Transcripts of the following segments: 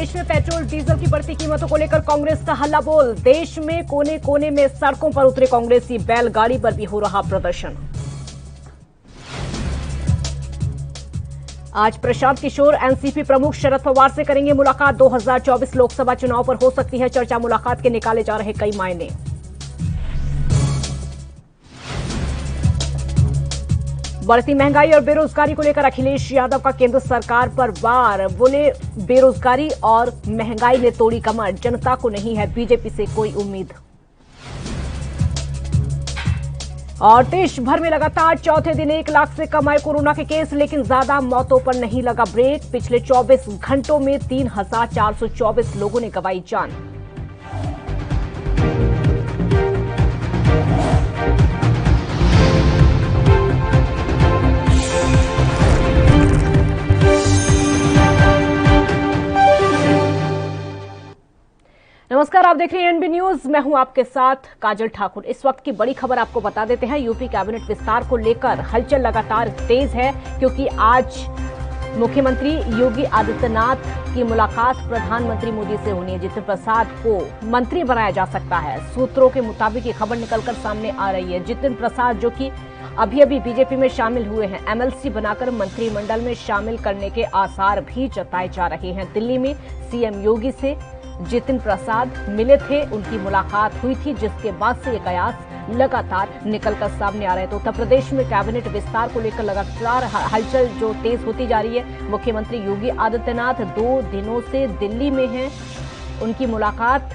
प्रदेश में petrol diesel की बढ़ती कीमतों को लेकर कांग्रेस का हल्ला बोल। देश में कोने कोने में सड़कों पर उतरे कांग्रेसी, बैलगाड़ी पर भी हो रहा प्रदर्शन। आज प्रशांत किशोर एनसीपी प्रमुख शरद पवार से करेंगे मुलाकात। 2024 लोकसभा चुनाव पर हो सकती है चर्चा। मुलाकात के निकाले जा रहे कई मायने। बढ़ती महंगाई और बेरोजगारी को लेकर अखिलेश यादव का केंद्र सरकार पर वार। बोले, बेरोजगारी और महंगाई ने तोड़ी कमर, जनता को नहीं है बीजेपी से कोई उम्मीद। और देश भर में लगातार चौथे दिन 1 लाख से कम आए कोरोना के केस, लेकिन ज्यादा मौतों पर नहीं लगा ब्रेक। पिछले 24 घंटों में 3,424 लोगों ने गंवाई जान। नमस्कार, आप देख रहे हैं एनबी न्यूज। मैं हूं आपके साथ काजल ठाकुर। इस वक्त की बड़ी खबर आपको बता देते हैं। यूपी कैबिनेट विस्तार को लेकर हलचल लगातार तेज है, क्योंकि आज मुख्यमंत्री योगी आदित्यनाथ की मुलाकात प्रधानमंत्री मोदी से होनी है। जितिन प्रसाद को मंत्री बनाया जा सकता है, सूत्रों के मुताबिक ये खबर निकलकर सामने आ रही है। जितिन प्रसाद, जो कि अभी बीजेपी में शामिल हुए हैं, एमएलसी बनाकर मंत्रिमंडल में शामिल करने के आसार भी जताए जा रहे हैं। दिल्ली में सीएम योगी से जितिन प्रसाद मिले थे, उनकी मुलाकात हुई थी, जिसके बाद से ये कयास लगातार निकलकर सामने आ रहे हैं। तो उत्तर प्रदेश में कैबिनेट विस्तार को लेकर लगातार हलचल जो तेज होती जा रही है। मुख्यमंत्री योगी आदित्यनाथ 2 दिनों से दिल्ली में हैं। उनकी मुलाकात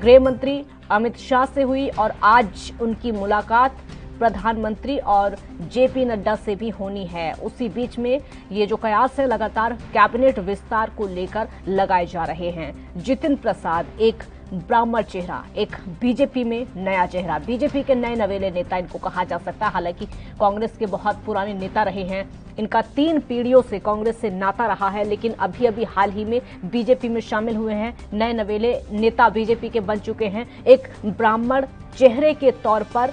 गृह मंत्री अमित शाह से हुई और आज उनकी मुलाकात प्रधानमंत्री और जेपी नड्डा से भी होनी है। उसी बीच में ये जो कयास है लगातार कैबिनेट विस्तार को लेकर लगाए जा रहे हैं। जितिन प्रसाद एक ब्राह्मण चेहरा, एक बीजेपी में नया चेहरा, बीजेपी के नए नवेले नेता इनको कहा जा सकता है। हालांकि कांग्रेस के बहुत पुराने नेता रहे हैं, इनका 3 पीढ़ियों से कांग्रेस से नाता रहा है, लेकिन अभी हाल ही में बीजेपी में शामिल हुए हैं। नए नवेले नेता बीजेपी के बन चुके हैं। एक ब्राह्मण चेहरे के तौर पर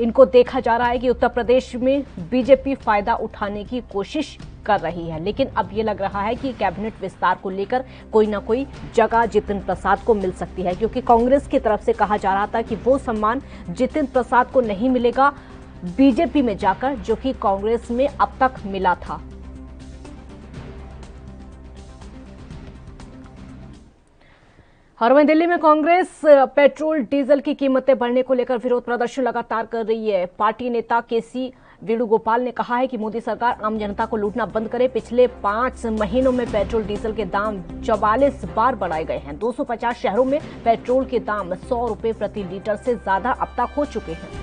इनको देखा जा रहा है कि उत्तर प्रदेश में बीजेपी फायदा उठाने की कोशिश कर रही है। लेकिन अब ये लग रहा है कि कैबिनेट विस्तार को लेकर कोई ना कोई जगह जितिन प्रसाद को मिल सकती है, क्योंकि कांग्रेस की तरफ से कहा जा रहा था कि वो सम्मान जितिन प्रसाद को नहीं मिलेगा बीजेपी में जाकर, जो कि कांग्रेस में अब तक मिला था। और वहीं दिल्ली में कांग्रेस पेट्रोल डीजल की कीमतें बढ़ने को लेकर विरोध प्रदर्शन लगातार कर रही है। पार्टी नेता केसी वेणुगोपाल ने कहा है कि मोदी सरकार आम जनता को लूटना बंद करे। पिछले 5 महीनों में पेट्रोल डीजल के दाम 44 बार बढ़ाए गए हैं। 250 शहरों में पेट्रोल के दाम 100 रुपए प्रति लीटर से ज्यादा अब तक हो चुके हैं।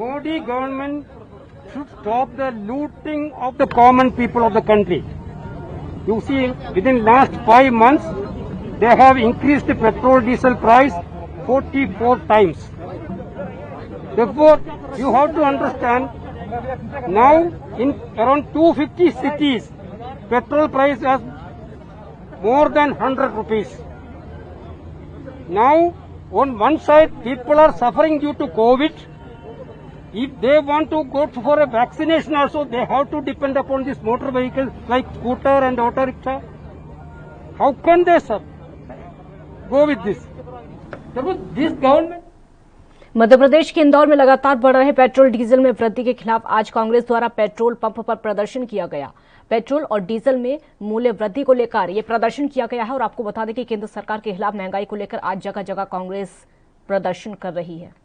Modi government should stop the looting of the common people of the country. You see, within last 5 months, they have increased the petrol diesel price 44 times. Therefore, you have to understand, now in around 250 cities, petrol price has more than 100 rupees. Now, on one side, people are suffering due to COVID. If they want to go for a vaccination also, they have to depend upon these motor vehicles like scooter and auto rickshaw. How can they go with this? Therefore, this government. Madhya Pradesh के इंदौर में लगातार बढ़ रहे petrol diesel में वृद्धि के खिलाफ आज कांग्रेस द्वारा पेट्रोल पंप पर प्रदर्शन किया गया। पेट्रोल और डीजल में मूल्य वृद्धि को लेकर यह प्रदर्शन किया गया है। और आपको बता दें कि केंद्र सरकार के खिलाफ महंगाई को लेकर आज जगह जगह कांग्रेस प्रदर्शन कर रही है।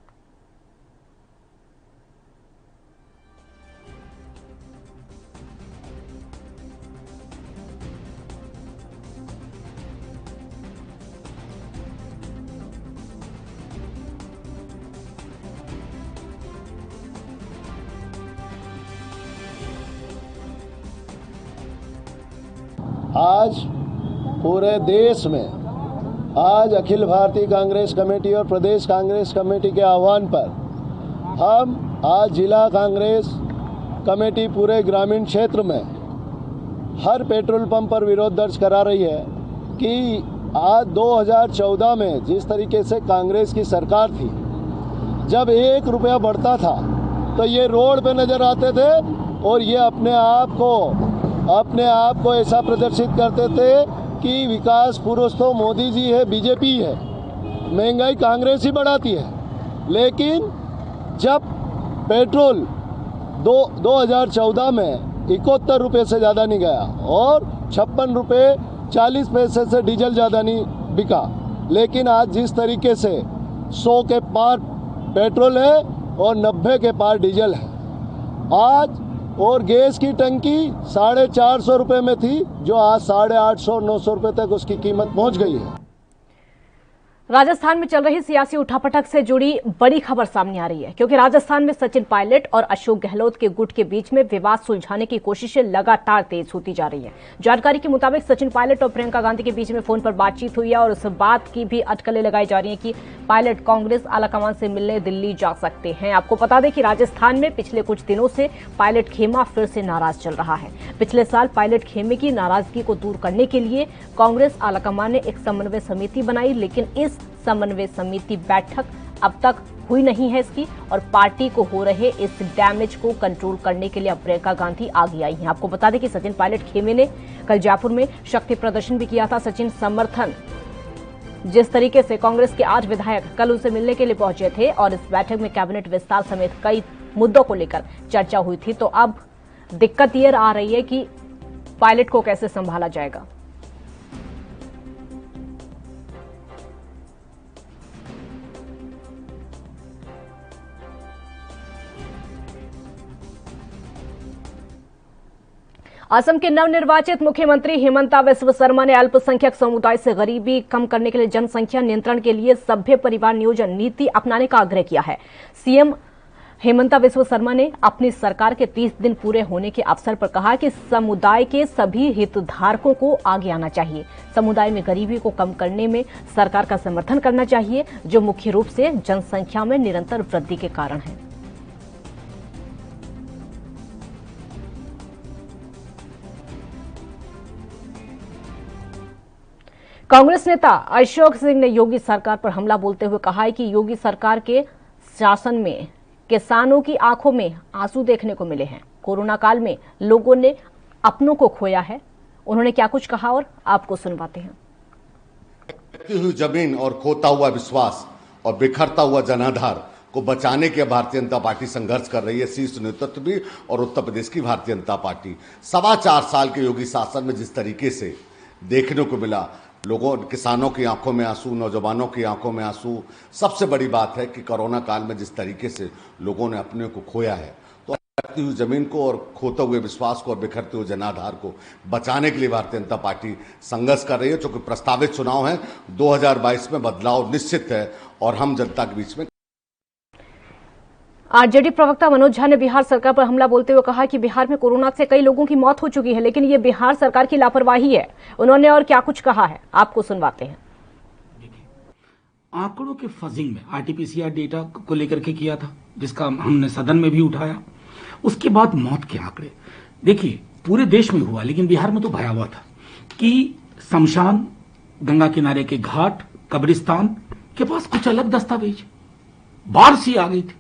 आज पूरे देश में आज अखिल भारतीय कांग्रेस कमेटी और प्रदेश कांग्रेस कमेटी के आह्वान पर हम आज जिला कांग्रेस कमेटी पूरे ग्रामीण क्षेत्र में हर पेट्रोल पंप पर विरोध दर्ज करा रही है कि आज 2014 में जिस तरीके से कांग्रेस की सरकार थी, जब 1 रुपया बढ़ता था तो ये रोड पे नजर आते थे और ये अपने आप को ऐसा प्रदर्शित करते थे कि विकास पुरुष तो मोदी जी है, बीजेपी है, महंगाई कांग्रेस ही बढ़ाती है। लेकिन जब पेट्रोल 2014 में 71 रुपये से ज़्यादा नहीं गया और 56 रुपये 40 पैसे से डीजल ज़्यादा नहीं बिका, लेकिन आज जिस तरीके से 100 के पार पेट्रोल है और 90 के पार डीजल है आज, और गैस की टंकी 450 रुपये में थी जो आज 850-900 रुपये तक उसकी कीमत पहुंच गई है। राजस्थान में चल रही सियासी उठापटक से जुड़ी बड़ी खबर सामने आ रही है, क्योंकि राजस्थान में सचिन पायलट और अशोक गहलोत के गुट के बीच में विवाद सुलझाने की कोशिशें लगातार तेज होती जा रही हैं। जानकारी के मुताबिक सचिन पायलट और प्रियंका गांधी के बीच में फोन पर बातचीत हुई है और उस बात की भी अटकलें लगाई जा रही हैं कि पायलट कांग्रेस आलाकमान से मिलने दिल्ली जा सकते हैं। आपको बता दें कि राजस्थान में पिछले कुछ दिनों से पायलट खेमा फिर से नाराज चल रहा है। पिछले साल पायलट खेमे की नाराजगी को दूर करने के लिए कांग्रेस आलाकमान ने एक समन्वय समिति बनाई, लेकिन इस समन्वय समिति बैठक अब तक हुई नहीं है इसकी, और पार्टी को हो रहे इस डैमेज को कंट्रोल करने के लिए अब प्रियंका गांधी आगे आई हैं। आपको बता दें कि सचिन पायलट खेमे ने कल जयपुर में शक्ति प्रदर्शन भी किया था। सचिन समर्थन जिस तरीके से कांग्रेस के 8 विधायक कल उनसे मिलने के लिए पहुंचे थे और इस बैठक में कैबिनेट विस्तार समेत कई मुद्दों को लेकर चर्चा हुई थी, तो अब दिक्कत ये आ रही है कि पायलट को कैसे संभाला जाएगा। असम के नवनिर्वाचित मुख्यमंत्री हिमंता बिस्वा शर्मा ने अल्पसंख्यक समुदाय से गरीबी कम करने के लिए जनसंख्या नियंत्रण के लिए सभ्य परिवार नियोजन नीति अपनाने का आग्रह किया है। सीएम हिमंता बिस्वा शर्मा ने अपनी सरकार के 30 दिन पूरे होने के अवसर पर कहा कि समुदाय के सभी हितधारकों को आगे आना चाहिए। समुदाय में गरीबी को कम करने में सरकार का समर्थन करना चाहिए, जो मुख्य रूप से जनसंख्या में निरंतर वृद्धि के कारण है। कांग्रेस नेता अशोक सिंह ने योगी सरकार पर हमला बोलते हुए कहा है कि योगी सरकार के शासन में किसानों की आंखों में आंसू देखने को मिले हैं। कोरोना काल में लोगों ने अपनों को खोया है। उन्होंने क्या कुछ कहा और आपको सुनवाते हैं। बहती हुई जमीन और खोता हुआ विश्वास और बिखरता हुआ जनाधार को बचाने के भारतीय जनता पार्टी संघर्ष कर रही है। शीर्ष नेतृत्व भी और उत्तर प्रदेश की भारतीय जनता पार्टी 4.25 साल के योगी शासन में जिस तरीके से देखने को मिला, लोगों किसानों की आंखों में आंसू, नौजवानों की आंखों में आंसू, सबसे बड़ी बात है कि कोरोना काल में जिस तरीके से लोगों ने अपने को खोया है, तो बहती हुई जमीन को और खोते हुए विश्वास को और बिखरते हुए जनाधार को बचाने के लिए भारतीय जनता पार्टी संघर्ष कर रही है। चूंकि प्रस्तावित चुनाव है, 2022 में बदलाव निश्चित है और हम जनता के बीच में। आरजेडी प्रवक्ता मनोज झा ने बिहार सरकार पर हमला बोलते हुए कहा कि बिहार में कोरोना से कई लोगों की मौत हो चुकी है, लेकिन ये बिहार सरकार की लापरवाही है। उन्होंने और क्या कुछ कहा है, आपको सुनवाते हैं। आंकड़ों के फजिंग में आरटीपीसीआर डेटा को लेकर के किया था, जिसका हमने सदन में भी उठाया। उसके बाद मौत के आंकड़े देखिए, पूरे देश में हुआ, लेकिन बिहार में तो भयावह था कि शमशान, गंगा किनारे के घाट, कब्रिस्तान के पास कुछ अलग दस्तावेज, बाढ़ सी आ गई थी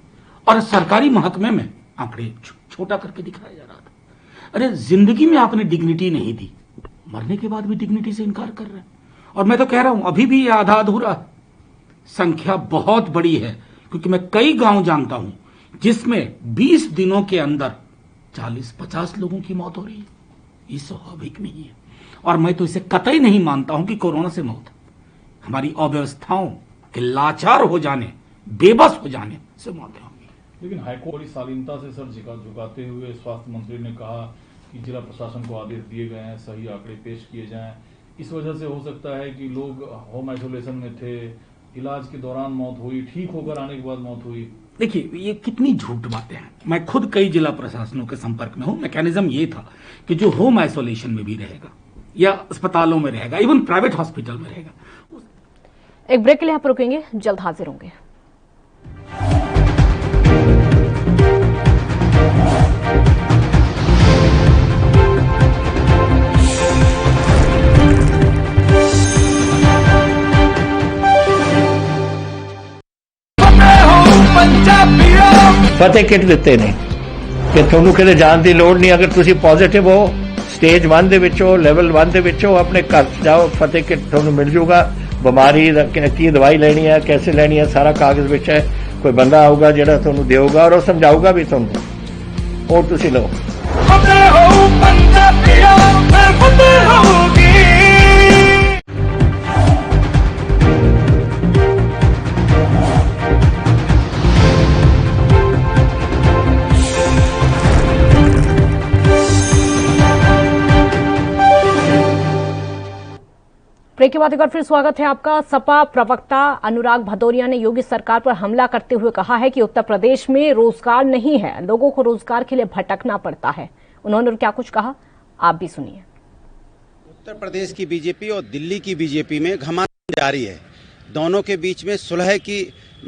और सरकारी महकमे में आंकड़े छोटा करके दिखाया जा रहा था। अरे जिंदगी में आपने डिग्निटी नहीं दी, मरने के बाद भी डिग्निटी से इनकार कर रहे हैं। और मैं तो कह रहा हूं अभी भी ये आधा अधूरा है। संख्या बहुत बड़ी है, क्योंकि मैं कई गांव जानता हूं जिसमें 20 दिनों के अंदर 40-50 लोगों की मौत हो रही है। ये स्वाभाविक नहीं है और मैं तो इसे कतई नहीं मानता हूं कि कोरोना से मौत, हमारी अव्यवस्थाओं के लाचार हो जाने, बेबस हो जाने से मौतें होंगी। लेकिन हाईकोर्ट बड़ी शालीनता से सर झुकाते हुए स्वास्थ्य मंत्री ने कहा कि जिला प्रशासन को आदेश दिए गए हैं, सही आंकड़े पेश किए जाएं। इस वजह से हो सकता है कि लोग होम आइसोलेशन में थे, इलाज के दौरान मौत हुई, ठीक होकर आने के बाद मौत हुई। देखिए, ये कितनी झूठ बातें हैं। मैं खुद कई जिला प्रशासनों के संपर्क में हूं। मैकेनिज्म ये था कि जो होम आइसोलेशन में भी रहेगा या अस्पतालों में रहेगा, इवन प्राइवेट हॉस्पिटल में रहेगा। एक ब्रेक के लिए आप रुकेंगे, जल्द हाजिर होंगे। फतेह किट ਦਿੱਤੇ ਨੇ ਕਿ ਤੁਹਾਨੂੰ ਕਿਤੇ ਜਾਣ ਦੀ ਲੋੜ ਨਹੀਂ। ਅਗਰ ਤੁਸੀਂ ਪੋਜ਼ਿਟਿਵ ਹੋ, ਸਟੇਜ 1 ਦੇ ਵਿੱਚ ਹੋ, ਲੈਵਲ 1 ਦੇ ਵਿੱਚ ਹੋ, ਆਪਣੇ ਘਰ ਜਾਓ, ਫਤਿਹ ਕਿਟ ਤੁਹਾਨੂੰ ਮਿਲ ਜੂਗਾ। ਬਿਮਾਰੀ ਦਾ ਕੀ ਦਵਾਈ ਲੈਣੀ ਹੈ, कैसे ਲੈਣੀ ਹੈ, ਸਾਰਾ ਕਾਗਜ਼ ਵਿੱਚ ਹੈ। ਕੋਈ ਬੰਦਾ ਆਊਗਾ ਜਿਹੜਾ ਤੁਹਾਨੂੰ ਦੇਊਗਾ ਔਰ ਉਹ ਸਮਝਾਊਗਾ ਵੀ ਤੁਹਾਨੂੰ, ਉਹ ਤੁਸੀਂ ਲਓ। ब्रेक के बाद एक बार फिर स्वागत है आपका। सपा प्रवक्ता अनुराग भदौरिया ने योगी सरकार पर हमला करते हुए कहा है कि उत्तर प्रदेश में रोजगार नहीं है, लोगों को रोजगार के लिए भटकना पड़ता है। उन्होंने क्या कुछ कहा, आप भी सुनिए। उत्तर प्रदेश की बीजेपी और दिल्ली की बीजेपी में घमासान जारी है। दोनों के बीच में सुलह की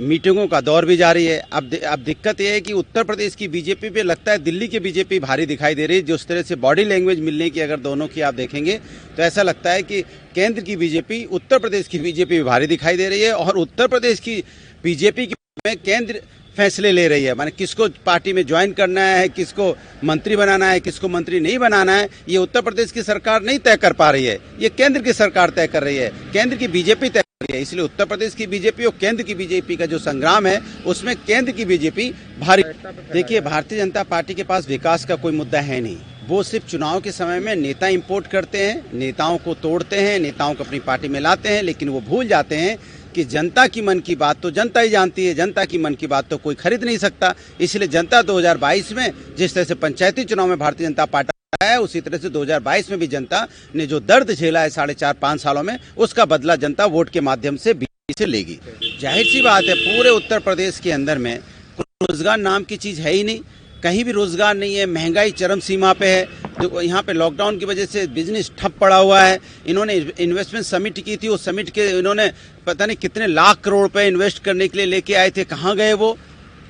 मीटिंगों का दौर भी जारी है। अब दिक्कत यह है कि उत्तर प्रदेश की बीजेपी पे लगता है दिल्ली की बीजेपी भारी दिखाई दे रही है। जिस तरह से बॉडी लैंग्वेज मिलने की अगर दोनों की आप देखेंगे तो ऐसा लगता है कि केंद्र की बीजेपी उत्तर प्रदेश की बीजेपी भारी दिखाई दे रही है और उत्तर प्रदेश की बीजेपी में केंद्र फैसले ले रही है। माने किसको पार्टी में ज्वाइन करना है, किसको मंत्री बनाना है, किसको मंत्री नहीं बनाना है, ये उत्तर प्रदेश की सरकार नहीं तय कर पा रही है, ये केंद्र की सरकार तय कर रही है, केंद्र की बीजेपी तय कर रही है। इसलिए उत्तर प्रदेश की बीजेपी और केंद्र की बीजेपी का जो संग्राम है उसमें केंद्र की बीजेपी भारी। देखिए, भारतीय जनता पार्टी के पास विकास का कोई मुद्दा है नहीं। वो सिर्फ चुनाव के समय में नेता इंपोर्ट करते हैं, नेताओं को तोड़ते हैं, नेताओं को अपनी पार्टी में लाते हैं, लेकिन वो भूल जाते हैं कि जनता की मन की बात तो जनता ही जानती है, जनता की मन की बात तो कोई खरीद नहीं सकता। इसलिए जनता 2022 में जिस तरह से पंचायती चुनाव में भारतीय जनता पार्टी है, उसी तरह से 2022 में भी जनता ने जो दर्द झेला है 4.5-5 सालों में, उसका बदला जनता वोट के माध्यम से बीजेपी से लेगी। जाहिर सी बात है, पूरे उत्तर प्रदेश के अंदर में रोजगार नाम की चीज है ही नहीं, कहीं भी रोजगार नहीं है। महंगाई चरम सीमा पे है। तो यहाँ पे लॉकडाउन की वजह से बिजनेस ठप पड़ा हुआ है। इन्होंने इन्वेस्टमेंट समिट की थी, उस समिट के इन्होंने पता नहीं कितने लाख करोड़ रुपए इन्वेस्ट करने के लिए लेके आए थे, कहाँ गए वो?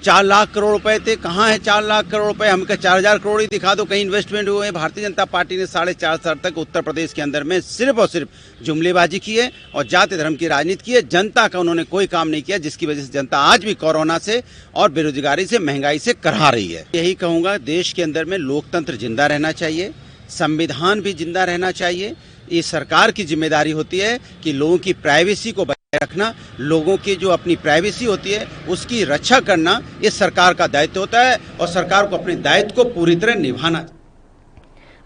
4 लाख करोड़ रुपए थे, कहाँ है 4 लाख करोड़ रुपए? हमको 4000 करोड़ ही दिखा दो कहीं इन्वेस्टमेंट हुए हैं। भारतीय जनता पार्टी ने 4.5 साल तक उत्तर प्रदेश के अंदर में सिर्फ और सिर्फ जुमलेबाजी की है और जाति धर्म की राजनीति की है। जनता का उन्होंने कोई काम नहीं किया, जिसकी वजह से जनता आज भी कोरोना से और बेरोजगारी से, महंगाई से करहा रही है। यही कहूंगा, देश के अंदर में लोकतंत्र जिंदा रहना चाहिए, संविधान भी जिंदा रहना चाहिए। ये सरकार की जिम्मेदारी होती है कि लोगों की प्राइवेसी को रखना, लोगों की जो अपनी प्राइवेसी होती है उसकी रक्षा करना, ये सरकार का दायित्व होता है और सरकार को अपने दायित्व को पूरी तरह निभाना।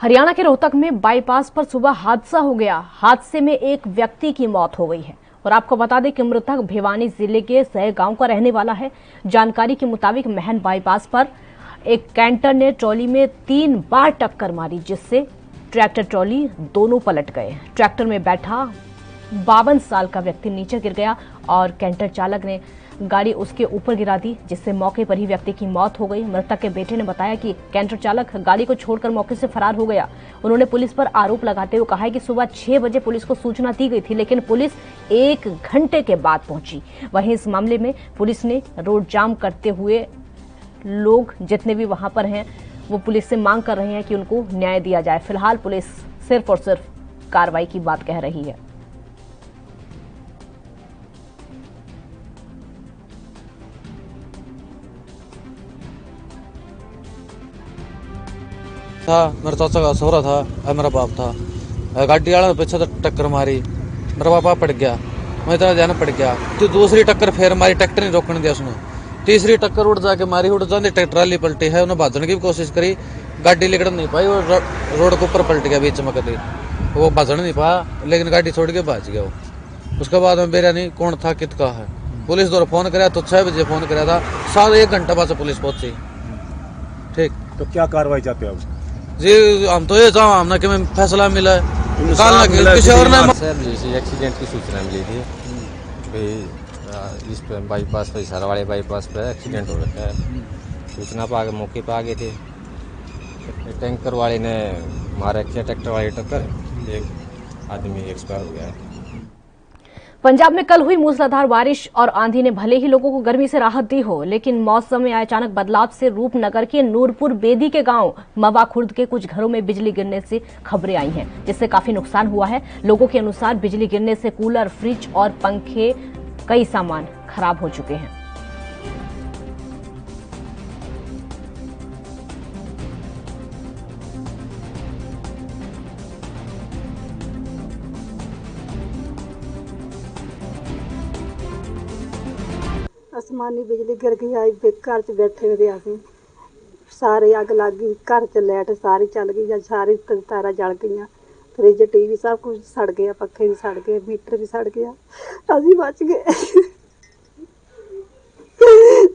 हरियाणा के रोहतक में बाईपास पर सुबह हादसा हो गया। हादसे में एक व्यक्ति की मौत हो गई है और आपको बता दें कि मृतक भिवानी जिले के सह गांव का रहने वाला है। जानकारी के मुताबिक महन बाईपास पर एक कैंटर ने ट्रॉली में 3 बार टक्कर मारी, जिससे ट्रैक्टर ट्रॉली दोनों पलट गए। ट्रैक्टर में बैठा 52 साल का व्यक्ति नीचे गिर गया और कैंटर चालक ने गाड़ी उसके ऊपर गिरा दी, जिससे मौके पर ही व्यक्ति की मौत हो गई। मृतक के बेटे ने बताया कि कैंटर चालक गाड़ी को छोड़कर मौके से फरार हो गया। उन्होंने पुलिस पर आरोप लगाते हुए कहा है कि सुबह 6 बजे पुलिस को सूचना दी गई थी, लेकिन पुलिस 1 घंटे के बाद पहुंची। वहीं इस मामले में पुलिस ने रोड जाम करते हुए लोग जितने भी वहां पर हैं वो पुलिस से मांग कर रहे हैं कि उनको न्याय दिया जाए। फिलहाल पुलिस सिर्फ और सिर्फ कार्रवाई की बात कह रही है। था मेरा चाचा का सोहरा था और मेरा बाप था। गाड़ी वाला पीछे तो टक्कर मारी, मेरा पापा पड़ गया, मैं इतना ध्यान पड़ गया। तो दूसरी टक्कर फिर मारी, ट्रैक्टर नहीं रोकने दिया उसने। तीसरी टक्कर उड़ जाके मारी, उड़ जाते ट्रैक्टर पलटी है, उन्हें भाजने की भी कोशिश करी, गाड़ी लेकर नहीं पाई, वो रोड के ऊपर पलट गया बीच में कभी, वो भाजन नहीं पाया, लेकिन गाड़ी छोड़ के भाज गया वो। उसके बाद में बेरा नहीं कौन था कितना है। पुलिस द्वारा फोन कराया तो 6 बजे फोन कराया था, 1 घंटा बाद पुलिस पहुंची। ठीक, तो क्या कार्रवाई चाहते हो जी? हम तो ये चाहो हमने कि फैसला मिला है, किसी और ने एक्सीडेंट की सूचना मिली थी इस पे बाईपास पे, हिसार वाले बाईपास पे एक्सीडेंट हो रखा है। सूचना पर आगे मौके पर आ गए थे। टैंकर वाले ने मारा, ट्रैक्टर वाले टक्कर, एक आदमी एक्सपायर हो गया है। पंजाब में कल हुई मूसलाधार बारिश और आंधी ने भले ही लोगों को गर्मी से राहत दी हो, लेकिन मौसम में आए अचानक बदलाव से रूपनगर के नूरपुर बेदी के गांव मवा खुर्द के कुछ घरों में बिजली गिरने से खबरें आई हैं, जिससे काफी नुकसान हुआ है। लोगों के अनुसार बिजली गिरने से कूलर, फ्रिज और पंखे, कई सामान खराब हो चुके हैं। आसमानी बिजली गिर गई आई घर च बैठे हुए असीं सारे अग लग गई घर च लाइट सारी चल गई या सारी तारा जल गई फ्रिज टीवी सब कुछ सड़ गया पखे भी सड़ गए मीटर भी सड़ गया असीं बच गए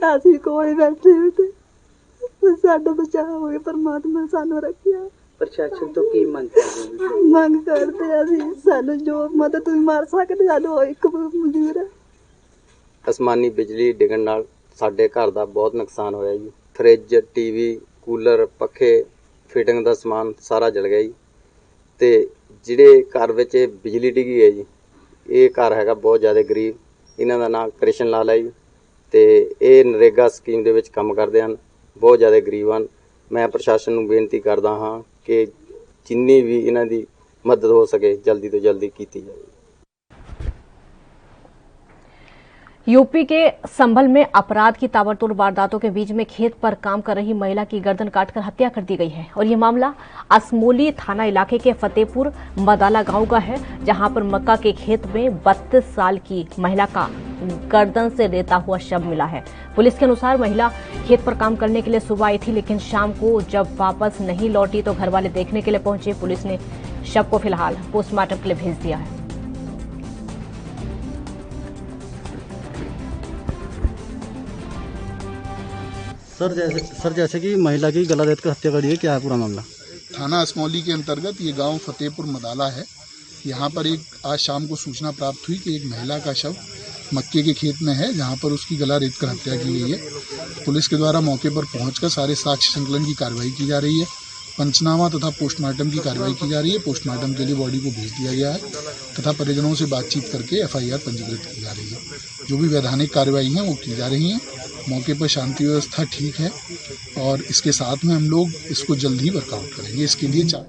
असीं कोल बैठे हुए थे साडा बचाव हो गया परमात्मा ने सानू रखिया। प्रशासन तो की मंग करते असीं सानू जो मदद तुसीं मार सकदे सानू एक मंजूर है। आसमानी बिजली डिगण नाल साडे घर दा बहुत नुकसान होया जी फ्रिज टीवी कूलर पखे फिटिंग दा समान सारा जल गया जी ते जिहड़े घर विच बिजली डिगी है जी ये घर हैगा बहुत ज़्यादा गरीब इन्हां दा नाम कृष्ण लाल है जी ते ये नरेगा स्कीम दे विच काम करदे हन बहुत ज़्यादा गरीब हन। मैं प्रशासन नूं बेनती करदा हाँ कि जिन्नी भी इन्हां दी मदद हो सके जल्दी तो जल्दी कीती जाए। यूपी के संभल में अपराध की ताबड़तोड़ वारदातों के बीच में खेत पर काम कर रही महिला की गर्दन काटकर हत्या कर दी गई है और ये मामला असमोली थाना इलाके के फतेहपुर मदाला गांव का है, जहां पर मक्का के खेत में 32 साल की महिला का गर्दन से रेता हुआ शव मिला है। पुलिस के अनुसार महिला खेत पर काम करने के लिए सुबह आई थी, लेकिन शाम को जब वापस नहीं लौटी तो घर वाले देखने के लिए पहुंचे। पुलिस ने शव को फिलहाल पोस्टमार्टम के लिए भेज दिया है। सर जैसे कि महिला की गला रेत कर हत्या करी है, क्या है पूरा मामला? थाना असमौली के अंतर्गत ये गांव फतेहपुर मदाला है। यहाँ पर एक आज शाम को सूचना प्राप्त हुई कि एक महिला का शव मक्के के खेत में है, जहाँ पर उसकी गला रेत कर हत्या की गई है। पुलिस के द्वारा मौके पर पहुंचकर सारे साक्ष्य संकलन की कार्रवाई की जा रही है। पंचनामा तथा पोस्टमार्टम की कार्रवाई की जा रही है। पोस्टमार्टम के लिए बॉडी को भेज दिया गया है तथा परिजनों से बातचीत करके FIR पंजीकृत की जा रही है। जो भी वैधानिक कार्रवाई है वो की जा रही हैं। मौके पर शांति व्यवस्था ठीक है और इसके साथ में हम लोग इसको जल्द ही वर्कआउट करेंगे। इसके लिए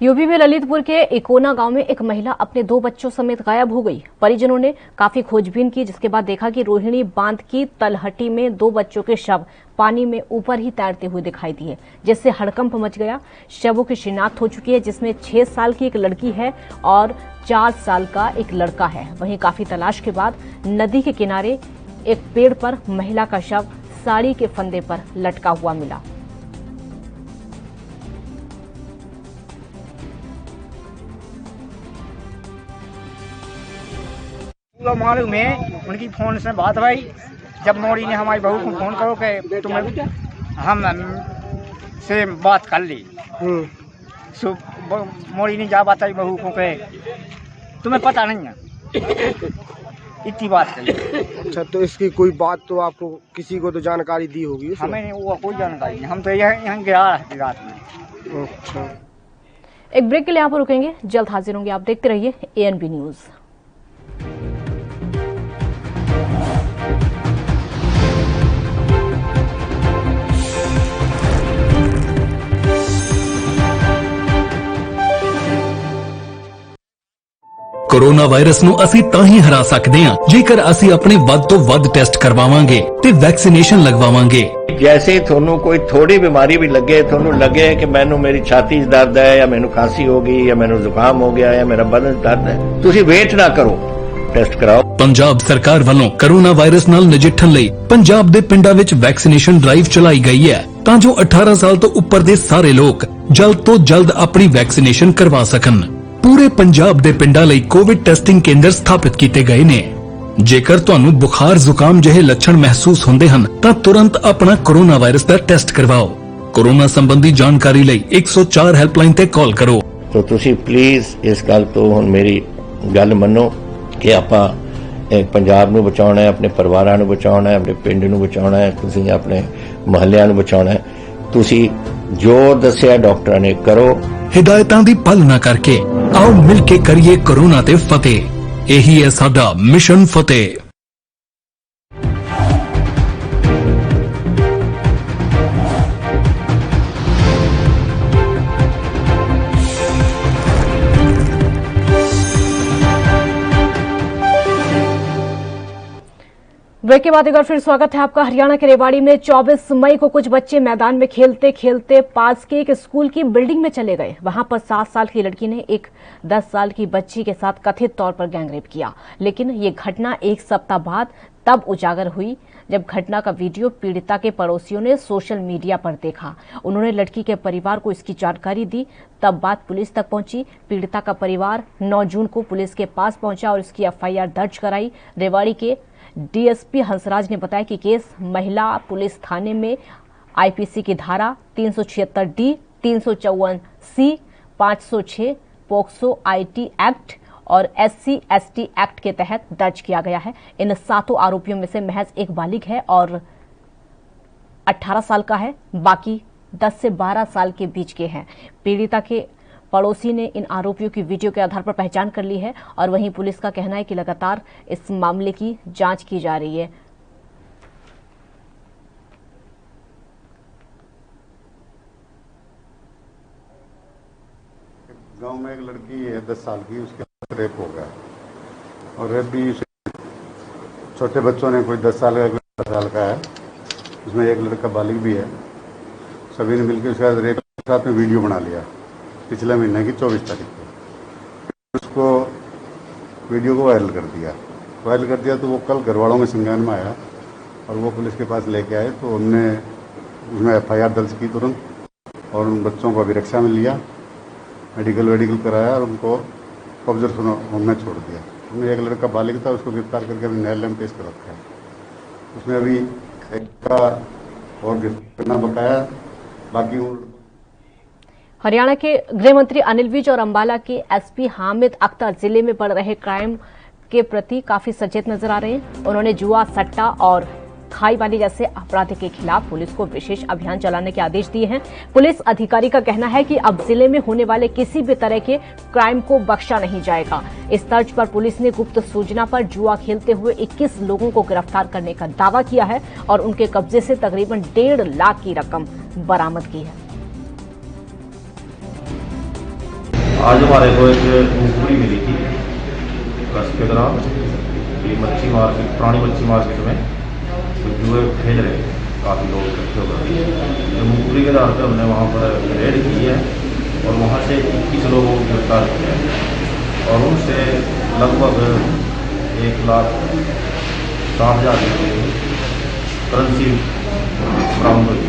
यूपी में ललितपुर के इकोना गांव में एक महिला अपने 2 बच्चों समेत गायब हो गई। परिजनों ने काफी खोजबीन की, जिसके बाद देखा कि रोहिणी बांध की तलहटी में 2 बच्चों के शव पानी में ऊपर ही तैरते हुए दिखाई दिए, जिससे हड़कंप मच गया। शवों की शिनाख्त हो चुकी है, जिसमें 6 साल की एक लड़की है और 4 साल का एक लड़का है। वहीं काफी तलाश के बाद नदी के किनारे एक पेड़ पर महिला का शव साड़ी के फंदे पर लटका हुआ मिला। मालूम है उनकी फोन से बात भाई, जब मोड़ी ने हमारी बहू को फोन करो कि तुम्हें हम से बात कर ली, मोड़ी ने जा बताई बहू को कि तुम्हें पता नहीं है, इतनी बात कही। अच्छा, तो इसकी कोई बात तो आपको किसी को तो जानकारी दी होगी? हमें वो कोई जानकारी नहीं, हम तो यहाँ गया रात में। अच्छा, एक ब्रेक के लिए यहाँ पर रुकेंगे, जल्द हाजिर होंगे। आप देखते रहिए ANB न्यूज। कोरोना वायरस ਨੂੰ ਅਸੀਂ ਤਾਂ ਹੀ ਹਰਾ ਸਕਦੇ ਹਾਂ ਜੇਕਰ ਅਸੀਂ ਆਪਣੇ ਵੱਧ ਤੋਂ ਵੱਧ ਟੈਸਟ ਕਰਵਾਵਾਂਗੇ ਤੇ ਵੈਕਸੀਨੇਸ਼ਨ ਲਗਵਾਵਾਂਗੇ। जैसे ਤੁਹਾਨੂੰ ਕੋਈ ਥੋੜੀ ਬਿਮਾਰੀ ਵੀ ਲੱਗੇ, ਤੁਹਾਨੂੰ ਲੱਗੇ ਕਿ ਮੈਨੂੰ ਮੇਰੀ ਛਾਤੀ 'ਚ ਦਰਦ ਹੈ ਜਾਂ ਮੈਨੂੰ ਖਾਂਸੀ ਹੋ ਗਈ ਜਾਂ ਮੈਨੂੰ ਜ਼ੁਕਾਮ ਹੋ ਗਿਆ ਜਾਂ ਮੇਰਾ ਬਦਨ ਦਰਦ ਹੈ, ਤੁਸੀਂ ਵੇਟ ਨਾ ਕਰੋ, ਟੈਸਟ ਕਰਾਓ। ਪੰਜਾਬ ਸਰਕਾਰ ਵੱਲੋਂ ਕੋਰੋਨਾ ਵਾਇਰਸ ਨਾਲ ਨਜਿੱਠਣ ਲਈ ਪੰਜਾਬ ਦੇ ਪਿੰਡਾਂ ਵਿੱਚ ਵੈਕਸੀਨੇਸ਼ਨ ਡਰਾਈਵ ਚਲਾਈ ਗਈ ਹੈ ਤਾਂ ਜੋ 18 ਸਾਲ ਤੋਂ ਉੱਪਰ ਦੇ ਸਾਰੇ ਲੋਕ ਜਲਦ ਤੋਂ ਜਲਦ ਆਪਣੀ ਵੈਕਸੀਨੇਸ਼ਨ ਕਰਵਾ ਸਕਣ। पूरे पंजाब ਦੇ ਪਿੰਡਾਂ ਲਈ ਕੋਵਿਡ ਟੈਸਟਿੰਗ ਕੇਂਦਰ ਸਥਾਪਿਤ ਕੀਤੇ ਗਏ ਨੇ। ਜੇਕਰ ਤੁਹਾਨੂੰ ਬੁਖਾਰ ਜ਼ੁਕਾਮ ਜਿਹੇ ਲੱਛਣ ਮਹਿਸੂਸ ਹੁੰਦੇ ਹਨ ਤਾਂ ਤੁਰੰਤ ਆਪਣਾ ਕੋਰੋਨਾ ਵਾਇਰਸ ਦਾ ਟੈਸਟ ਕਰਵਾਓ। ਕੋਰੋਨਾ ਸੰਬੰਧੀ ਜਾਣਕਾਰੀ ਲਈ 104 ਹੈਲਪਲਾਈਨ ਤੇ ਕਾਲ ਕਰੋ। तो ਤੁਸੀਂ ਪਲੀਜ਼ ਇਸ ਗੱਲ ਤੋਂ ਹੁਣ ਮੇਰੀ ਗੱਲ ਮੰਨੋ ਕਿ ਆਪਾਂ ਪੰਜਾਬ ਨੂੰ ਬਚਾਉਣਾ ਹੈ, ਆਪਣੇ ਪਰਿਵਾਰਾਂ ਨੂੰ ਬਚਾਉਣਾ ਹੈ, ਆਪਣੇ ਪਿੰਡ ਨੂੰ ਬਚਾਉਣਾ ਹੈ, ਤੁਸੀਂ ਆਪਣੇ ਮੁਹੱਲਿਆਂ ਨੂੰ ਬਚਾਉਣਾ ਹੈ। ਤੁਸੀਂ ਜੋ ਦੱਸਿਆ ਡਾਕਟਰਾਂ ਨੇ ਕਰੋ। हिदायतां दी पालना करके आओ मिलके करिए कोरोना ते फतेह। यही है साडा मिशन फतेह। ब्रेक के बाद एक बार फिर स्वागत है आपका। हरियाणा के रेवाड़ी में 24 मई को कुछ बच्चे मैदान में खेलते खेलते पास के एक स्कूल की बिल्डिंग में चले गए। वहां पर 7 साल की लड़की ने एक 10 साल की बच्ची के साथ कथित तौर पर गैंगरेप किया, लेकिन ये घटना एक सप्ताह बाद तब उजागर हुई जब घटना का वीडियो पीड़िता के पड़ोसियों ने सोशल मीडिया पर देखा। उन्होंने लड़की के परिवार को इसकी जानकारी दी, तब बात पुलिस तक पहुंची। पीड़िता का परिवार 9 जून को पुलिस के पास पहुंचा और इसकी एफआईआर दर्ज कराई। रेवाड़ी के डीएसपी हंसराज ने बताया कि केस महिला पुलिस थाने में आईपीसी की धारा 376D, 354C, 506 POCSO IT act और SC/ST एक्ट के तहत दर्ज किया गया है। इन 7 आरोपियों में से महज एक बालिग है और 18 साल का है, बाकी 10 से 12 साल के बीच के हैं। पीड़िता के पड़ोसी ने इन आरोपियों की वीडियो के आधार पर पहचान कर ली है और वहीं पुलिस का कहना है कि लगातार इस मामले की जांच की जा रही है। गांव में एक लड़की है 10 साल की, उसके साथ रेप हो गया और रेप भी छोटे बच्चों ने, कोई 10 साल का, कोई 12 साल का है, उसमें एक लड़का बालिग भी है। सभी ने मिलकर उसके साथ रेप के साथ में वीडियो बना लिया पिछले महीने की 24 तारीख को। उसको वीडियो को वायरल कर दिया तो वो कल घर वालों में संज्ञान में आया और वो पुलिस के पास लेके आए तो उनने उसमें एफआईआर दर्ज की तुरंत और उन बच्चों को अभिरक्षा में लिया, मेडिकल कराया और उनको ऑब्जर्वेशन होम में छोड़ दिया। उनमें एक लड़का बालिग था, उसको गिरफ्तार करके अभी न्यायालय में पेश कर रखा है। उसमें अभी एक का और गिरफ्तार बकाया, बाकी हरियाणा के गृह मंत्री अनिल विज और अंबाला के एसपी हामिद अख्तर जिले में बढ़ रहे क्राइम के प्रति काफी सचेत नजर आ रहे हैं। उन्होंने जुआ, सट्टा और खाईबाजी जैसे अपराध के खिलाफ पुलिस को विशेष अभियान चलाने के आदेश दिए हैं। पुलिस अधिकारी का कहना है कि अब जिले में होने वाले किसी भी तरह के क्राइम को बख्शा नहीं जाएगा। इस तर्ज पर पुलिस ने गुप्त सूचना पर जुआ खेलते हुए 21 लोगों को गिरफ्तार करने का दावा किया है और उनके कब्जे से तकरीबन 1.5 लाख की रकम बरामद की है। आज हमारे को एक मूंगफली मिली थी बस के दौरान, ये मच्छी मार्केट, पुरानी मच्छी मार्केट में जुए खेल रहे काफ़ी लोग इकट्ठे हो गए। तो मूंगफली के आधार पर हमने वहाँ पर रेड की है और वहाँ से 21 लोगों को गिरफ्तार किया है और उनसे लगभग 1,60,000 की करेंसी बरामद हुई है।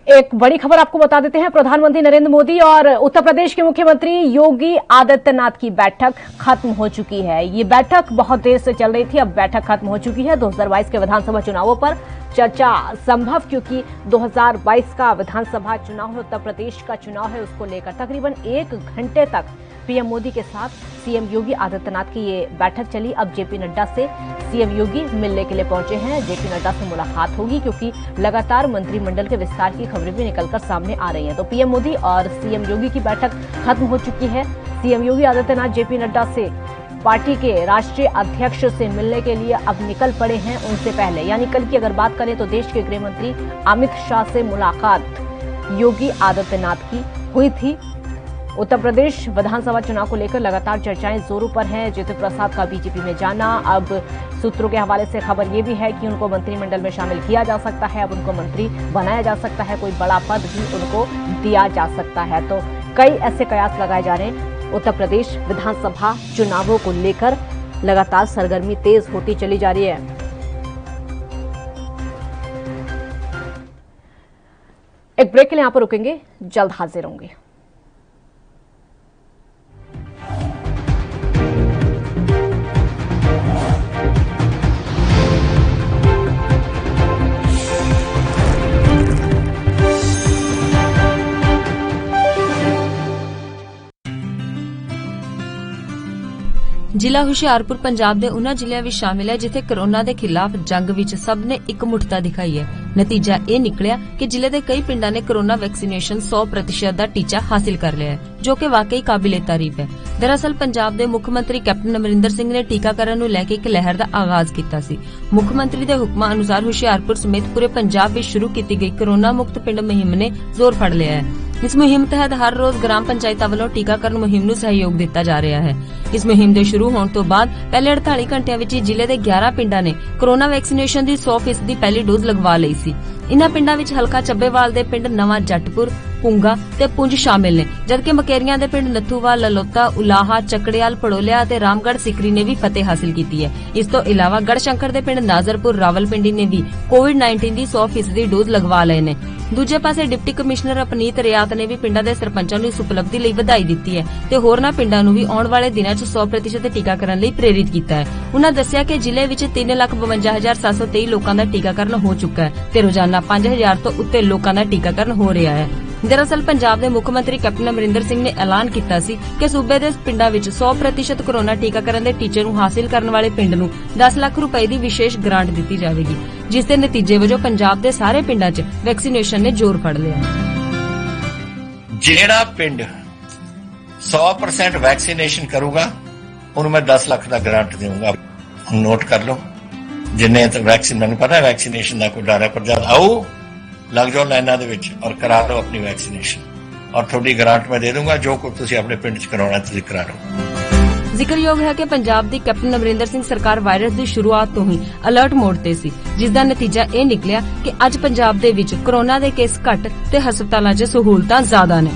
एक बड़ी खबर आपको बता देते हैं। प्रधानमंत्री नरेंद्र मोदी और उत्तर प्रदेश के मुख्यमंत्री योगी आदित्यनाथ की बैठक खत्म हो चुकी है। ये बैठक बहुत देर से चल रही थी, अब बैठक खत्म हो चुकी है। 2022 के विधानसभा चुनावों पर चर्चा संभव, क्योंकि 2022 का विधानसभा चुनाव है, उत्तर प्रदेश का चुनाव है, उसको लेकर तकरीबन 1 घंटे तक पीएम मोदी के साथ सीएम योगी आदित्यनाथ की ये बैठक चली। अब जेपी नड्डा से सीएम योगी मिलने के लिए पहुंचे हैं। जेपी नड्डा से मुलाकात होगी क्योंकि लगातार मंत्रिमंडल के विस्तार की खबरें भी निकलकर सामने आ रही हैं। तो पीएम मोदी और सीएम योगी की बैठक खत्म हो चुकी है। सीएम योगी आदित्यनाथ जेपी नड्डा से पार्टी के राष्ट्रीय अध्यक्ष से मिलने के लिए अब निकल पड़े हैं। उनसे पहले यानी कल की अगर बात करें तो देश के गृह मंत्री अमित शाह से मुलाकात योगी आदित्यनाथ की हुई थी। उत्तर प्रदेश विधानसभा चुनाव को लेकर लगातार चर्चाएं जोरों पर हैं। ज्योति प्रसाद का बीजेपी में जाना, अब सूत्रों के हवाले से खबर ये भी है कि उनको मंत्रिमंडल में शामिल किया जा सकता है, अब उनको मंत्री बनाया जा सकता है, कोई बड़ा पद भी उनको दिया जा सकता है। तो कई ऐसे कयास लगाए जा रहे हैं। उत्तर प्रदेश विधानसभा चुनावों को लेकर लगातार सरगर्मी तेज होती चली जा रही है। एक ब्रेक के लिए यहां पर रुकेंगे, जल्द हाजिर होंगे। ਜ਼ਿਲ੍ਹਾ ਹੁਸ਼ਿਆਰਪੁਰ ਪੰਜਾਬ ਦੇ ਉਹਨਾਂ ਜ਼ਿਲ੍ਹਿਆਂ ਵਿੱਚ ਸ਼ਾਮਿਲ ਹੈ ਜਿੱਥੇ ਕਰੋਨਾ ਦੇ ਖਿਲਾਫ ਜੰਗ ਵਿੱਚ ਸਭ ਨੇ ਇਕਮੁੱਠਤਾ ਦਿਖਾਈ ਹੈ। ਨਤੀਜਾ ਇਹ ਨਿਕਲਿਆ ਕਿ ਜ਼ਿਲ੍ਹੇ ਦੇ ਕਈ ਪਿੰਡਾਂ ਨੇ ਕਰੋਨਾ ਵੈਕਸੀਨੇਸ਼ਨ 100% ਦਾ ਟੀਚਾ ਹਾਸਿਲ ਕਰ ਲਿਆ ਹੈ, ਜੋ ਕਿ ਵਾਕਈ ਕਾਬਿਲੇ ਤਾਰੀਫ ਹੈ। ਦਰਅਸਲ ਪੰਜਾਬ ਦੇ ਮੁੱਖ ਮੰਤਰੀ ਕੈਪਟਨ ਅਮਰਿੰਦਰ ਸਿੰਘ ਨੇ ਟੀਕਾਕਰਨ ਨੂੰ ਲੈ ਕੇ ਇੱਕ ਲਹਿਰ ਦਾ ਆਗਾਜ਼ ਕੀਤਾ ਸੀ। ਮੁੱਖ ਮੰਤਰੀ ਦੇ ਹੁਕਮਾਂ ਅਨੁਸਾਰ ਹੁਸ਼ਿਆਰਪੁਰ ਸਮੇਤ ਪੂਰੇ ਪੰਜਾਬ ਵਿੱਚ ਸ਼ੁਰੂ ਕੀਤੀ ਗਈ ਕਰੋਨਾ ਮੁਕਤ ਪਿੰਡ ਮੁਹਿੰਮ ਨੇ ਜ਼ੋਰ ਫੜ ਲਿਆ ਹੈ। इस मुहिम तहत हर रोज ग्राम पंचायतां ਵੱਲੋਂ ਟੀਕਾਕਰਨ ਮੁਹਿੰਮ ਨੂੰ ਸਹਿਯੋਗ ਦਿੱਤਾ ਜਾ ਰਿਹਾ ਹੈ। ਇਸ ਮੁਹਿੰਮ ਦੇ ਸ਼ੁਰੂ ਹੋਣ ਤੋਂ ਬਾਅਦ ਪਹਿਲੇ 48 ਘੰਟਿਆਂ ਵਿੱਚ ਜ਼ਿਲ੍ਹੇ ਦੇ 11 ਪਿੰਡਾਂ ਨੇ ਕੋਰੋਨਾ ਵੈਕਸੀਨੇਸ਼ਨ ਦੀ 100% ਦੀ ਪਹਿਲੀ ਡੋਜ਼ ਲਗਵਾ ਲਈ ਸੀ। ਇਨ੍ਹਾਂ ਪਿੰਡਾਂ ਵਿੱਚ ਹਲਕਾ ਚੱਬੇਵਾਲ ਦੇ ਪਿੰਡ ਨਵਾਂ ਜੱਟਪੁਰ, ਪੁੰਗਾ ਤੇ ਪੁੰਜ ਸ਼ਾਮਿਲ ਨੇ, ਜਦਕਿ ਮਕੇਰੀਆਂ ਦੇ ਪਿੰਡ ਨੱਥੂਵਾਲ, ਲਲੋਤਾ, ਉਲਾਹਾ, ਚੱਕੜਿਆਲ, ਪੜੋਲਿਆ ਅਤੇ ਰਾਮਗੜ੍ਹ ਸਿਕਰੀ ਨੇ ਵੀ ਫਤਿਹ ਹਾਸਿਲ ਕੀਤੀ ਹੈ। ਇਸ ਤੋਂ ਇਲਾਵਾ ਗੜਸ਼ੰਕਰ ਦੇ ਪਿੰਡ ਨਾਜ਼ਰਪੁਰ, ਰਾਵਲਪਿੰਡੀ ਨੇ ਵੀ ਕੋਵਿਡ-19 ਦੀ 100% ਡੋਜ਼ ਲਗਵਾ ਲਏ ਨੇ। ਦੂਜੇ ਪਾਸੇ ਡਿਪਟੀ ਕਮਿਸ਼ਨਰ ਅਪਨੀਤ ਰਿਆਤ ਨੇ ਵੀ ਪਿੰਡਾਂ ਦੇ ਸਰਪੰਚਾਂ ਨੂੰ ਇਸ ਉਪਲਬਧੀ ਲਈ ਵਧਾਈ ਦਿੱਤੀ ਹੈ ਤੇ ਹੋਰਨਾਂ ਪਿੰਡਾਂ ਨੂੰ ਵੀ ਆਉਣ ਵਾਲੇ ਦਿਨਾਂ 'ਚ 100% ਟੀਕਾਕਰਨ ਲਈ ਪ੍ਰੇਰਿਤ ਕੀਤਾ ਹੈ। ਉਨ੍ਹਾਂ ਦੱਸਿਆ ਕਿ ਜ਼ਿਲ੍ਹੇ ਵਿੱਚ 3,52,723 ਲੋਕਾਂ ਦਾ ਟੀਕਾਕਰਨ ਹੋ ਚੁੱਕਾ ਹੈ ਤੇ ਰੋਜ਼ਾਨਾ 5,000 ਤੋਂ ਉੱਤੇ ਲੋਕਾਂ ਦਾ ਟੀਕਾਕਰਨ ਹੋ ਰਿਹਾ ਹੈ। ਦਰਅਸਲ ਪੰਜਾਬ ਦੇ ਮੁੱਖ ਮੰਤਰੀ ਕੈਪਟਨ ਅਮਰਿੰਦਰ ਸਿੰਘ ਨੇ ਐਲਾਨ ਕੀਤਾ ਸੀ ਕਿ ਸੂਬੇ ਦੇ ਪਿੰਡਾਂ ਵਿੱਚ 100% ਕੋਰੋਨਾ ਟੀਕਾਕਰਨ ਦੇ ਟੀਚੇ ਨੂੰ ਹਾਸਿਲ ਕਰਨ ਵਾਲੇ ਪਿੰਡ ਨੂੰ 10 ਲੱਖ ਰੁਪਏ ਦੀ ਵਿਸ਼ੇਸ਼ ਗ੍ਰਾਂਟ ਦਿੱਤੀ ਜਾਵੇਗੀ, ਜਿਸ ਦੇ ਨਤੀਜੇ ਵਜੋਂ ਪੰਜਾਬ ਦੇ ਸਾਰੇ ਪਿੰਡਾਂ 'ਚ ਵੈਕਸੀਨੇਸ਼ਨ ਨੇ ਜ਼ੋਰ ਫੜ ਲਿਆ। ਜਿਹੜਾ ਪਿੰਡ 100% ਵੈਕਸੀਨੇਸ਼ਨ ਕਰੂਗਾ ਉਹਨੂੰ ਮੈਂ 10 ਲੱਖ ਦਾ ਗ੍ਰਾਂਟ ਦੇਵਾਂਗਾ। ਨੋਟ ਕਰ ਲਓ, ਜਿੰਨੇ ਤੱਕ ਵੈਕਸੀਨ, ਮੈਨੂੰ ਪਤਾ ਹੈ ਵੈਕਸੀਨੇਸ਼ਨ ਦਾ ਕੋਈ ਡਰ ਹੈ, ਪਰ ਜਦ ਆਓ ਲੱਗ ਜਾਓ ਲਾਈਨਾਂ ਦੇ ਵਿੱਚ ਔਰ ਕਰਾ ਲਓ ਆਪਣੀ ਵੈਕਸੀਨੇਸ਼ਨ ਔਰ ਤੁਹਾਡੀ ਗ੍ਰਾਂਟ ਮੈਂ ਦੇ ਦੂੰਗਾ। ਜੋ ਕੁਝ ਤੁਸੀਂ ਆਪਣੇ ਪਿੰਡ 'ਚ ਕਰਾਉਣਾ ਤੁਸੀਂ ਕਰਾ ਲਓ। ਜ਼ਿਕਰਯੋਗ ਹੈ ਕਿ ਪੰਜਾਬ ਦੀ ਕੈਪਟਨ ਅਮਰਿੰਦਰ ਸਿੰਘ ਸਰਕਾਰ ਵਾਇਰਸ ਦੀ ਸ਼ੁਰੂਆਤ ਤੋਂ ਹੀ ਅਲਰਟ ਮੋਡ ਤੇ ਸੀ, ਜਿਸ ਦਾ ਨਤੀਜਾ ਇਹ ਨਿਕਲਿਆ ਕਿ ਅੱਜ ਪੰਜਾਬ ਦੇ ਵਿੱਚ ਕੋਰੋਨਾ ਦੇ ਕੇਸ ਘੱਟ ਤੇ ਹਸਪਤਾਲਾਂ 'ਚ ਸਹੂਲਤਾਂ ਜ਼ਿਆਦਾ ਨੇ।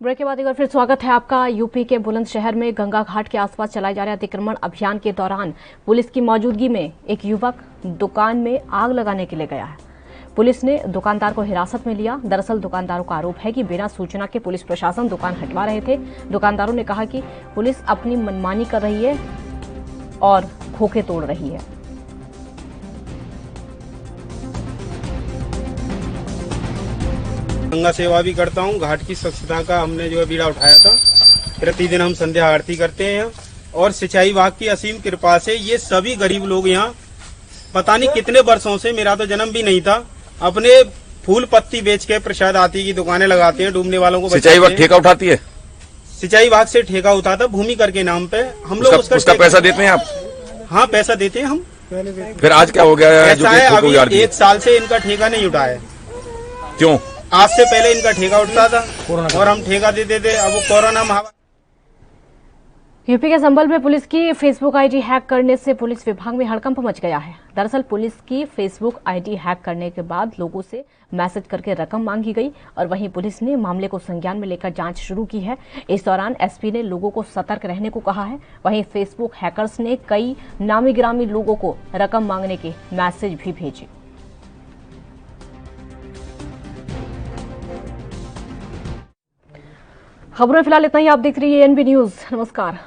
ब्रेक के बाद एक बार फिर स्वागत है आपका। यूपी के बुलंदशहर में गंगा घाट के आसपास चलाए जा रहे अतिक्रमण अभियान के दौरान पुलिस की मौजूदगी में एक युवक दुकान में आग लगाने के लिए गया है। पुलिस ने दुकानदार को हिरासत में लिया। दरअसल दुकानदारों का आरोप है कि बिना सूचना के पुलिस प्रशासन दुकान हटवा रहे थे। दुकानदारों ने कहा कि पुलिस अपनी मनमानी कर रही है और खोखे तोड़ रही है। गंगा सेवा भी करता हूँ। घाट की स्वच्छता का हमने जो है बीड़ा उठाया था। प्रतिदिन हम संध्या आरती करते हैं और सिंचाई विभाग की असीम कृपा से ये सभी गरीब लोग यहाँ पता नहीं कितने वर्षों से, मेरा तो जन्म भी नहीं था, अपने फूल पत्ती बेच के प्रसाद आती की दुकानें लगाते हैं, डूबने वालों को। सिंचाई विभाग ठेका उठाती है? सिंचाई विभाग से ठेका उठाता भूमि कर के नाम पे हम लोग उसका पैसा देते हैं आप? हाँ, पैसा देते हैं हम। फिर आज क्या हो गया है? ऐसा है अभी 1 साल से इनका ठेका नहीं उठाया। क्यों? आज से पहले इनका ठेका उठता था और हम ठेका देते थे। अब वो कोरोना महामारी। यूपी के संभल में पुलिस की फेसबुक आईडी हैक करने से पुलिस विभाग में हड़कंप मच गया है। दरअसल पुलिस की फेसबुक आईडी हैक करने के बाद लोगों से मैसेज करके रकम मांगी गई और वहीं पुलिस ने मामले को संज्ञान में लेकर जांच शुरू की है। इस दौरान एसपी ने लोगों को सतर्क रहने को कहा है। वहीं फेसबुक हैकर्स ने कई नामी गिरामी लोगों को रकम मांगने के मैसेज भी भेजे। खबरों फिलहाल इतना ही। आप देख रही है एनबी न्यूज। नमस्कार।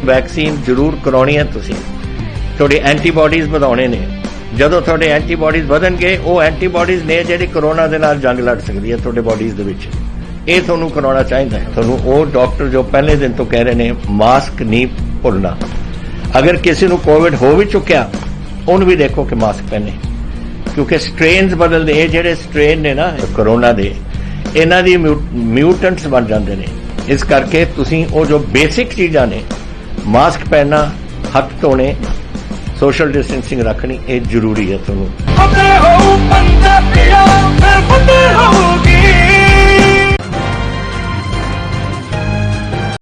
वैक्सीन जरूर कराउणी है। तुसीं थोड़ी एंटीबॉडीज ਵਧਾਉਣੇ ਨੇ। ਜਦੋਂ ਤੁਹਾਡੇ ਐਂਟੀਬਾਡੀਜ਼ ਵਧਣਗੇ ਉਹ ਐਂਟੀਬਾਡੀਜ਼ ਨੇ ਜਿਹੜੀ ਕੋਰੋਨਾ ਦੇ ਨਾਲ ਜੰਗ ਲੜ ਸਕਦੀ ਹੈ ਤੁਹਾਡੇ ਬਾਡੀਜ਼ ਦੇ ਵਿੱਚ। ਇਹ ਤੁਹਾਨੂੰ ਕਰਾਉਣਾ ਚਾਹੀਦਾ ਹੈ। ਤੁਹਾਨੂੰ ਉਹ ਡਾਕਟਰ ਜੋ ਪਹਿਲੇ ਦਿਨ ਤੋਂ ਕਹਿ ਰਹੇ ਨੇ ਮਾਸਕ ਨਹੀਂ ਭੁੱਲਣਾ। ਅਗਰ ਕਿਸੇ ਨੂੰ ਕੋਵਿਡ ਹੋ ਵੀ ਚੁੱਕਿਆ ਉਹਨੂੰ ਵੀ ਦੇਖੋ ਕਿ ਮਾਸਕ ਪਹਿਨੇ, ਕਿਉਂਕਿ ਸਟ੍ਰੇਨਸ ਬਦਲਦੇ। ਇਹ ਜਿਹੜੇ ਸਟ੍ਰੇਨ ਨੇ ਨਾ ਕੋਰੋਨਾ ਦੇ, ਇਹਨਾਂ ਦੀ ਮਿਊਟੈਂਟਸ ਬਣ ਜਾਂਦੇ ਨੇ। ਇਸ ਕਰਕੇ ਤੁਸੀਂ ਉਹ ਜੋ ਬੇਸਿਕ ਚੀਜ਼ਾਂ ਨੇ, ਮਾਸਕ ਪਹਿਨਣਾ, ਹੱਥ ਧੋਣੇ, सोशल डिस्टेंसिंग रखनी ये जरूरी है। ਤੁਹਾਨੂੰ